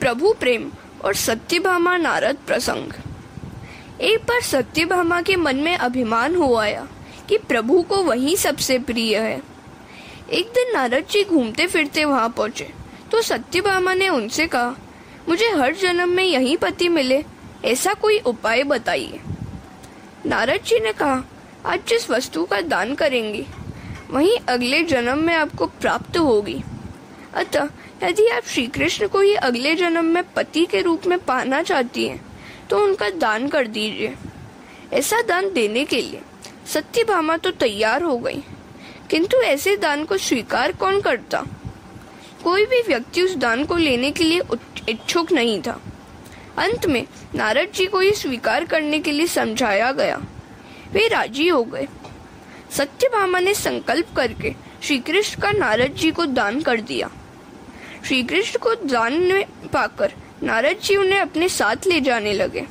प्रभु प्रेम और सत्यभामा नारद प्रसंग। एक बार सत्यभामा के मन में अभिमान हो आया कि प्रभु को वही सबसे प्रिय है। एक दिन नारद जी घूमते फिरते वहां पहुंचे तो सत्यभामा ने उनसे कहा, मुझे हर जन्म में यही पति मिले, ऐसा कोई उपाय बताइए। नारद जी ने कहा, आज जिस वस्तु का दान करेंगे वही अगले जन्म में आपको प्राप्त होगी। अतः यदि आप श्री कृष्ण को ही अगले जन्म में पति के रूप में पाना चाहती हैं तो उनका दान कर दीजिए। ऐसा दान देने के लिए सत्यभामा तो तैयार हो गई, किंतु ऐसे दान को स्वीकार कौन करता? कोई भी व्यक्ति उस दान को लेने के लिए इच्छुक नहीं था। अंत में नारद जी को ये स्वीकार करने के लिए समझाया गया। वे राजी हो गए। सत्यभामा ने संकल्प करके श्री कृष्ण का नारद जी को दान कर दिया। श्री कृष्ण को दान में पाकर नारद जी उन्हें अपने साथ ले जाने लगे।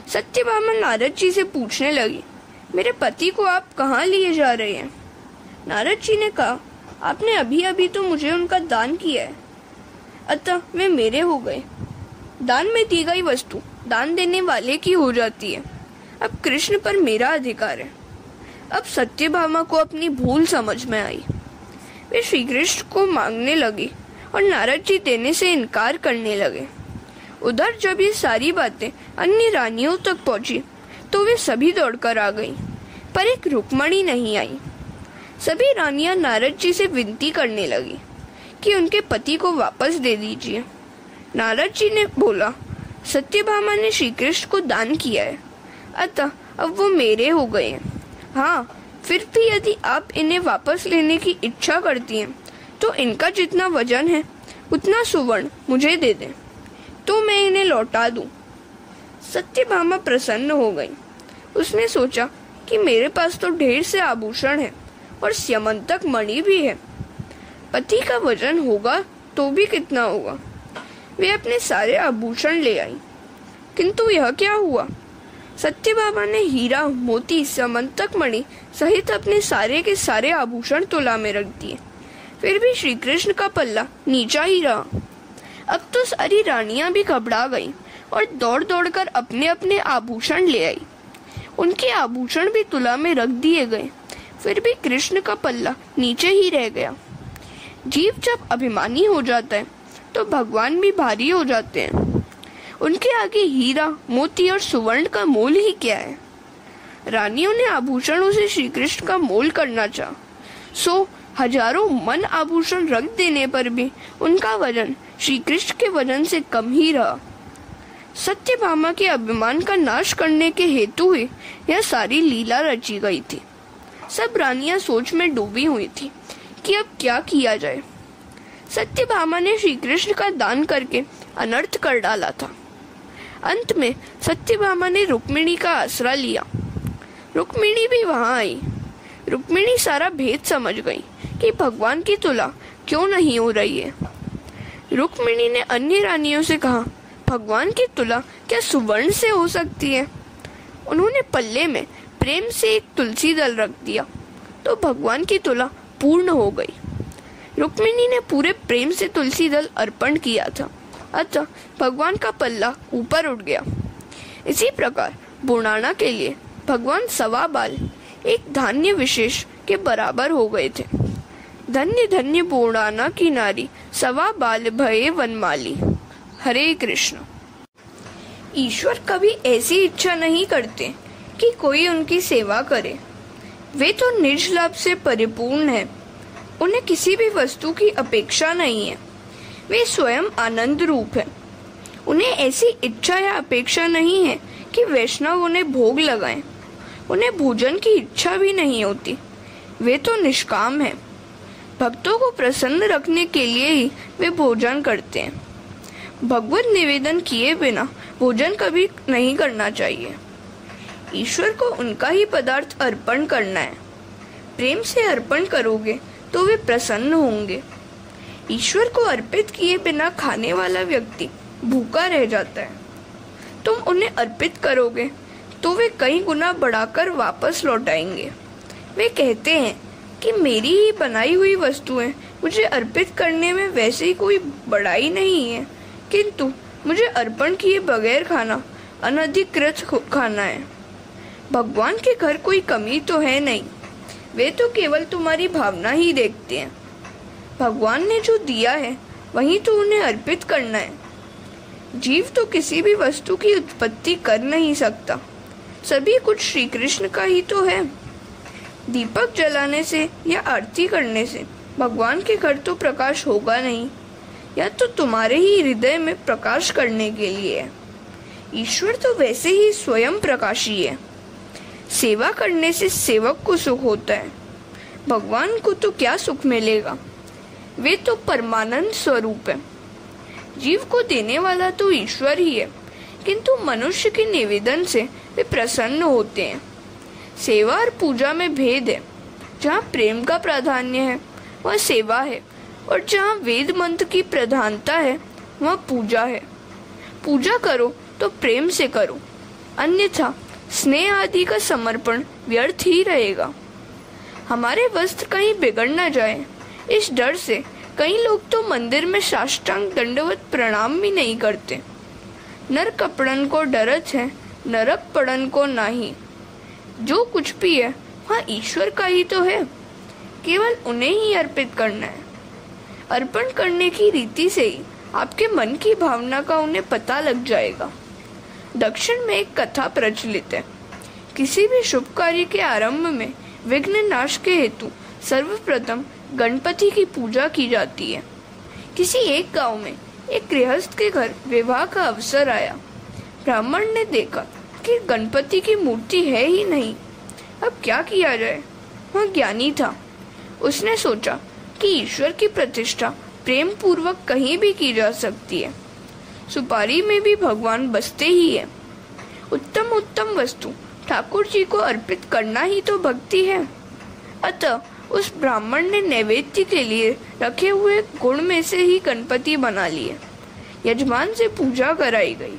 सत्यभामा नारद जी से पूछने लगी, मेरे पति को आप कहाँ लिए जा रहे हैं? नारद जी ने कहा, आपने अभी अभी तो मुझे उनका दान किया है, अतः वे मेरे हो गए। दान में दी गई वस्तु दान देने वाले की हो जाती है। अब कृष्ण पर मेरा अधिकार है। अब सत्यभामा को अपनी भूल समझ में आई। वे श्री कृष्ण को मांगने लगी और नारद जी देने से इनकार करने लगे। उधर जब ये सारी बातें अन्य रानियों तक पहुंची तो वे सभी दौड़कर आ गईं, पर एक रुक्मणी नहीं आई। सभी रानियां नारद जी से विनती करने लगी कि उनके पति को वापस दे दीजिए। नारद जी ने बोला, सत्यभामा ने श्री कृष्ण को दान किया है, अतः अब वो मेरे हो गए हैं। हाँ, फिर भी यदि आप इन्हें वापस लेने की इच्छा करती हैं तो इनका जितना वजन है उतना सुवर्ण मुझे दे दें तो मैं इन्हें लौटा दूं। सत्यभामा प्रसन्न हो गई। उसने सोचा कि मेरे पास तो ढेर से आभूषण है और स्यमंतक मणि भी है, पति का वजन होगा तो भी कितना होगा। वे अपने सारे आभूषण ले आई, किंतु यह क्या हुआ? सत्यभामा ने हीरा, मोती, स्यमंतक मणि सहित अपने सारे के सारे आभूषण तुला में रख दिए। फिर भी श्री कृष्ण का पल्ला नीचा ही रहा। अब तो सारी रानियां भी घबरा गईं और दौड़ दौड़ कर अपने अपने आभूषण ले आई। उनके आभूषण भी तुला में रख दिए गए, फिर भी कृष्ण का पल्ला नीचे ही रह गया। जीव जब अभिमानी हो जाता है तो भगवान भी भारी हो जाते हैं। उनके आगे हीरा, मोती और सुवर्ण का मोल ही क्या है? रानियों ने आभूषणों से श्री कृष्ण का मोल करना चाहा, सो हजारों मन आभूषण रख देने पर भी उनका वजन श्री कृष्ण के वजन से कम ही रहा। सत्यभामा के अभिमान का नाश करने के हेतु ही यह सारी लीला रची गई थी। सब रानियां सोच में डूबी हुई थी कि अब क्या किया जाए। सत्यभामा ने श्री कृष्ण का दान करके अनर्थ कर डाला था। अंत में सत्यभामा ने रुक्मिणी का आसरा लिया। रुक्मिणी भी वहां आई। रुक्मिणी सारा भेद समझ गई कि भगवान की तुला क्यों नहीं हो रही है। रुक्मिणी ने अन्य रानियों से कहा, भगवान की तुला क्या सुवर्ण से हो सकती है? उन्होंने पल्ले में प्रेम से एक तुलसी दल रख दिया तो भगवान की तुला पूर्ण हो गई। रुक्मिणी ने पूरे प्रेम से तुलसी दल अर्पण किया था, अतः भगवान का पल्ला ऊपर उठ गया। इसी प्रकार बुढ़ाना के लिए भगवान सवा बाल एक धान्य विशेष के बराबर हो गए थे। धन्य धन्य बुढ़ाना की नारी, सवा बाल भये वनमाली। हरे कृष्ण। ईश्वर कभी ऐसी इच्छा नहीं करते कि कोई उनकी सेवा करे। वे तो निज लाभ से परिपूर्ण है। उन्हें किसी भी वस्तु की अपेक्षा नहीं है। वे स्वयं आनंद रूप है। उन्हें ऐसी इच्छा या अपेक्षा नहीं है कि वैष्णव उन्हें भोग लगाएं। उन्हें भोजन की इच्छा भी नहीं होती। वे तो निष्काम है। भक्तों को प्रसन्न रखने के लिए ही वे भोजन करते हैं। भगवत निवेदन किए बिना भोजन कभी नहीं करना चाहिए। ईश्वर को उनका ही पदार्थ अर्पण करना है। प्रेम से अर्पण करोगे तो वे प्रसन्न होंगे। ईश्वर को अर्पित किए बिना खाने वाला व्यक्ति भूखा रह जाता है। तुम उन्हें अर्पित करोगे तो वे कई गुना बढ़ाकर वापस लौटाएंगे। वे कहते हैं कि मेरी ही बनाई हुई वस्तुएं मुझे अर्पित करने में वैसे ही कोई बड़ाई नहीं है, किंतु मुझे अर्पण किए बगैर खाना अनधिकृत खाना है। भगवान के घर कोई कमी तो है नहीं, वे तो केवल तुम्हारी भावना ही देखते हैं। भगवान ने जो दिया है वही तो उन्हें अर्पित करना है। जीव तो किसी भी वस्तु की उत्पत्ति कर नहीं सकता, सभी कुछ श्री कृष्ण का ही तो है। दीपक जलाने से या आरती करने से भगवान के घर तो प्रकाश होगा नहीं, या तो तुम्हारे ही हृदय में प्रकाश करने के लिए है। ईश्वर तो वैसे ही स्वयं प्रकाशी है। सेवा करने से सेवक को सुख होता है, भगवान को तो क्या सुख मिलेगा, वे तो परमानंद स्वरूप है। जीव को देने वाला तो ईश्वर ही है, किंतु मनुष्य के निवेदन से वे प्रसन्न होते हैं। सेवा और पूजा में भेद है। जहाँ प्रेम का प्राधान्य है वह सेवा है, और जहाँ वेद मंत्र की प्रधानता है वह पूजा है। पूजा करो तो प्रेम से करो, अन्यथा स्नेह आदि का समर्पण व्यर्थ ही रहेगा। हमारे वस्त्र कहीं बिगड़ न जाए, इस डर से कई लोग तो मंदिर में साष्टांग दंडवत प्रणाम भी नहीं करते। नर कपड़न को डरत है, नरक पड़न को नहीं। जो कुछ भी है वह ईश्वर का ही तो है, केवल उन्हें ही अर्पित करना है। अर्पण करने की रीति से ही आपके मन की भावना का उन्हें पता लग जाएगा। दक्षिण में एक कथा प्रचलित है। किसी भी शुभ कार्य के आरंभ में विघ्न नाश के हेतु सर्वप्रथम गणपति की पूजा की जाती है। किसी एक गांव में एक गृहस्थ के घर विवाह का अवसर आया। ब्राह्मण ने देखा कि गणपति की मूर्ति है ही नहीं, अब क्या किया जाए। वह ज्ञानी था, उसने सोचा कि ईश्वर की प्रतिष्ठा प्रेम पूर्वक कहीं भी की जा सकती है। सुपारी में भी भगवान बसते ही है। उत्तम उत्तम वस्तु ठाकुर जी को अर्पित करना ही तो भक्ति है। अतः उस ब्राह्मण ने नैवेद्य के लिए रखे हुए गुड़ में से ही गणपति बना लिए। यजमान से पूजा कराई गई,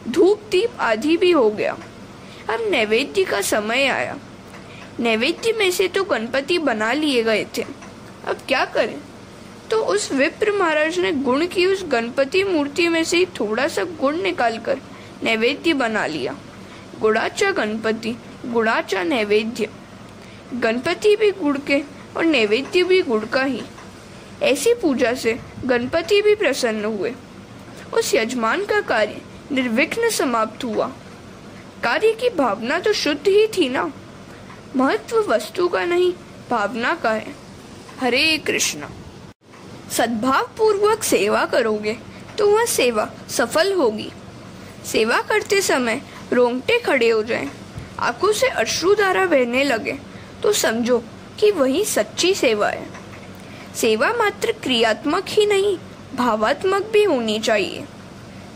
धूप दीप आदि भी हो गया। अब नैवेद्य का समय आया। नैवेद्य में से तो गणपति बना लिए गए थे, अब क्या करें। तो उस विप्र महाराज ने गुड़ की उस गणपति मूर्ति में से थोड़ा सा गुड़ निकालकर नैवेद्य बना लिया। गुड़ाचा गणपति, गुड़ाचा नैवेद्य। गणपति भी गुड़ के और नैवेद्य भी गुड़ का ही। ऐसी पूजा से गणपति भी प्रसन्न हुए। उस यजमान का कार्य निर्विघ्न समाप्त हुआ। कार्य की भावना तो शुद्ध ही थी ना। महत्व वस्तु का नहीं, भावना का है। हरे कृष्ण। सद्भाव पूर्वक सेवा करोगे तो वह सेवा सफल होगी। सेवा करते समय रोंगटे खड़े हो जाएं, आंखों से अश्रुधारा बहने लगे तो समझो कि वही सच्ची सेवा है। सेवा मात्र क्रियात्मक ही नहीं, भावात्मक भी होनी चाहिए।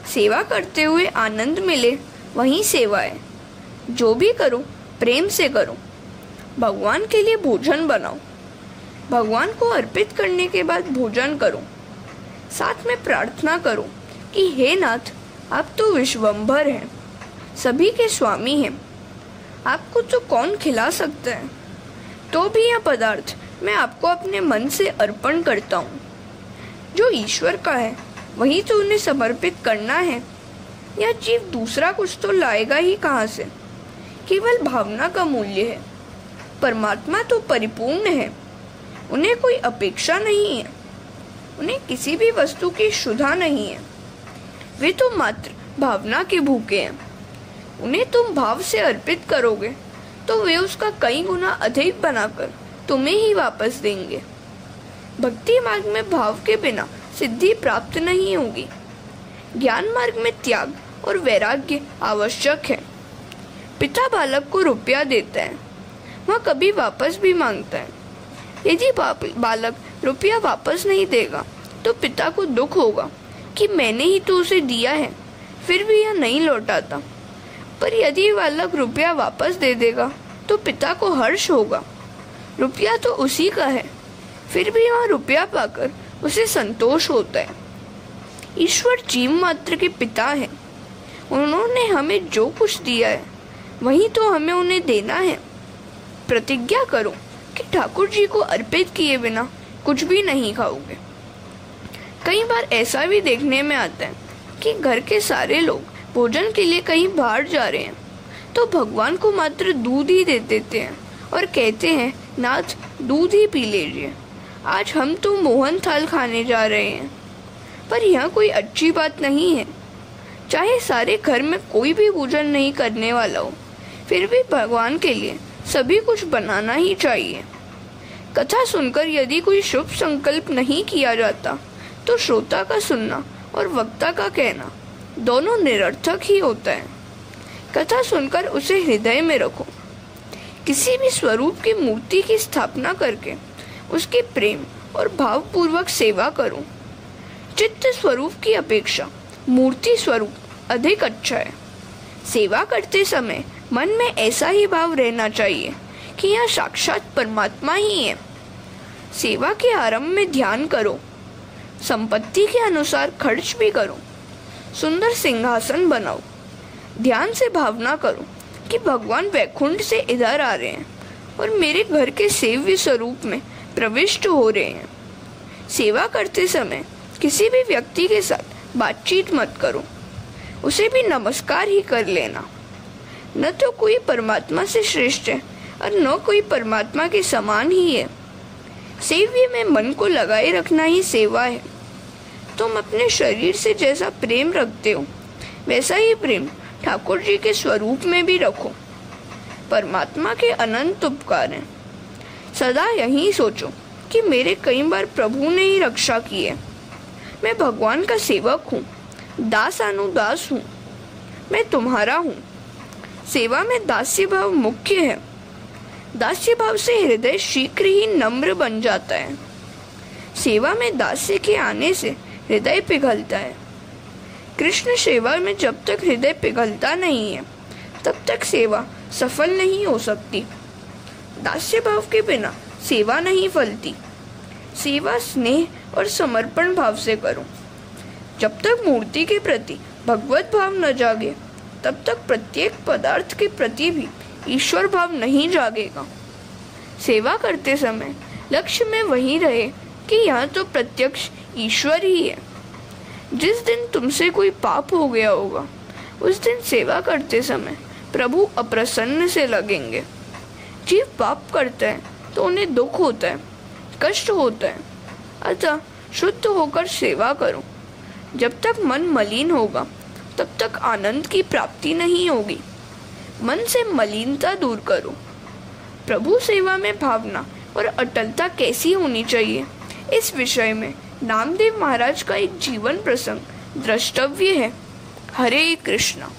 सेवा करते हुए आनंद मिले वही सेवा है। जो भी करो प्रेम से करो। भगवान के लिए भोजन बनाओ, भगवान को अर्पित करने के बाद भोजन करो। साथ में प्रार्थना करो कि हे नाथ, आप तो विश्वंभर हैं, सभी के स्वामी हैं, आपको तो कौन खिला सकता है। तो भी यह पदार्थ मैं आपको अपने मन से अर्पण करता हूँ। जो ईश्वर का है वही तो उन्हें समर्पित करना है। यह जीव दूसरा कुछ तो लाएगा ही कहाँ से। केवल भावना का मूल्य है। परमात्मा तो परिपूर्ण है, उन्हें कोई अपेक्षा नहीं है, उन्हें किसी भी वस्तु की क्षुधा नहीं है। वे तो मात्र भावना के भूखे हैं। उन्हें तुम भाव से अर्पित करोगे तो वे उसका कई गुना अधिक बनाकर तुम्हें ही वापस देंगे। भक्ति मार्ग में भाव के बिना सिद्धि प्राप्त नहीं होगी। ज्ञान मार्ग में त्याग और वैराग्य आवश्यक है। पिता बालक को रुपया देता है, वह कभी वापस भी मांगता है। यदि बालक रुपया वापस नहीं देगा तो पिता को दुख होगा कि मैंने ही तो उसे दिया है, फिर भी यह नहीं लौटाता। पर यदि बालक रुपया वापस दे देगा तो पिता को हर्ष होगा। रुपया तो उसी का है, फिर भी वह रुपया पाकर उसे संतोष होता है। ईश्वर जीव मात्र के पिता है। उन्होंने हमें जो कुछ दिया है वही तो हमें उन्हें देना है। प्रतिज्ञा करो कि ठाकुर जी को अर्पित किए बिना कुछ भी नहीं खाओगे। कई बार ऐसा भी देखने में आता है कि घर के सारे लोग भोजन के लिए कहीं बाहर जा रहे हैं तो भगवान को मात्र दूध ही दे देते हैं और कहते हैं, नाथ दूध ही पी लीजिए, आज हम तो मोहन थाल खाने जा रहे हैं। पर यह कोई अच्छी बात नहीं है। चाहे सारे घर में कोई भी पूजन नहीं करने वाला हो, फिर भी भगवान के लिए सभी कुछ बनाना ही चाहिए। कथा सुनकर यदि कोई शुभ संकल्प नहीं किया जाता तो श्रोता का सुनना और वक्ता का कहना दोनों निरर्थक ही होता है। कथा सुनकर उसे हृदय में रखो। किसी भी स्वरूप की मूर्ति की स्थापना करके उसके प्रेम और भावपूर्वक सेवा करो। चित्त स्वरूप की अपेक्षा मूर्ति स्वरूप अधिक अच्छा है। सेवा करते समय मन में ऐसा ही भाव रहना चाहिए कि यह साक्षात परमात्मा ही है। सेवा के आरंभ में ध्यान करो, संपत्ति के अनुसार खर्च भी करो, सुंदर सिंहासन बनाओ। ध्यान से भावना करो कि भगवान वैकुंठ से इधर आ रहे हैं और मेरे घर के सेव्य स्वरूप में प्रविष्ट हो रहे हैं। सेवा करते समय किसी भी व्यक्ति के साथ बातचीत मत करो, उसे भी नमस्कार ही कर लेना। न तो कोई परमात्मा से श्रेष्ठ है और न कोई परमात्मा के समान ही है। सेव्य में मन को लगाए रखना ही सेवा है। तुम अपने शरीर से जैसा प्रेम रखते हो वैसा ही प्रेम ठाकुर जी के स्वरूप में भी रखो। परमात्मा के अनंत उपकार हैं। सदा यही सोचो कि मेरे कई बार प्रभु ने ही रक्षा की है। मैं भगवान का सेवक हूँ, दासानुदास हूँ, मैं तुम्हारा हूँ। सेवा में दास्य भाव मुख्य है। दास्य भाव से हृदय शीघ्र ही नम्र बन जाता है। सेवा में दास्य के आने से हृदय पिघलता है। कृष्ण सेवा में जब तक हृदय पिघलता नहीं है तब तक सेवा सफल नहीं हो सकती। दास्य भाव के बिना सेवा नहीं फलती। सेवा स्नेह और समर्पण भाव से करो। जब तक मूर्ति के प्रति भगवत भाव न जागे तब तक प्रत्येक पदार्थ के प्रति भी ईश्वर भाव नहीं जागेगा। सेवा करते समय लक्ष्य में वही रहे कि यह तो प्रत्यक्ष ईश्वर ही है। जिस दिन तुमसे कोई पाप हो गया होगा उस दिन सेवा करते समय प्रभु अप्रसन्न से लगेंगे। जीव पाप करता है तो उन्हें दुख होता है, कष्ट होता है। अतः शुद्ध होकर सेवा करो। जब तक मन मलिन होगा तब तक आनंद की प्राप्ति नहीं होगी। मन से मलिनता दूर करो। प्रभु सेवा में भावना और अटलता कैसी होनी चाहिए, इस विषय में नामदेव महाराज का एक जीवन प्रसंग द्रष्टव्य है। हरे कृष्णा।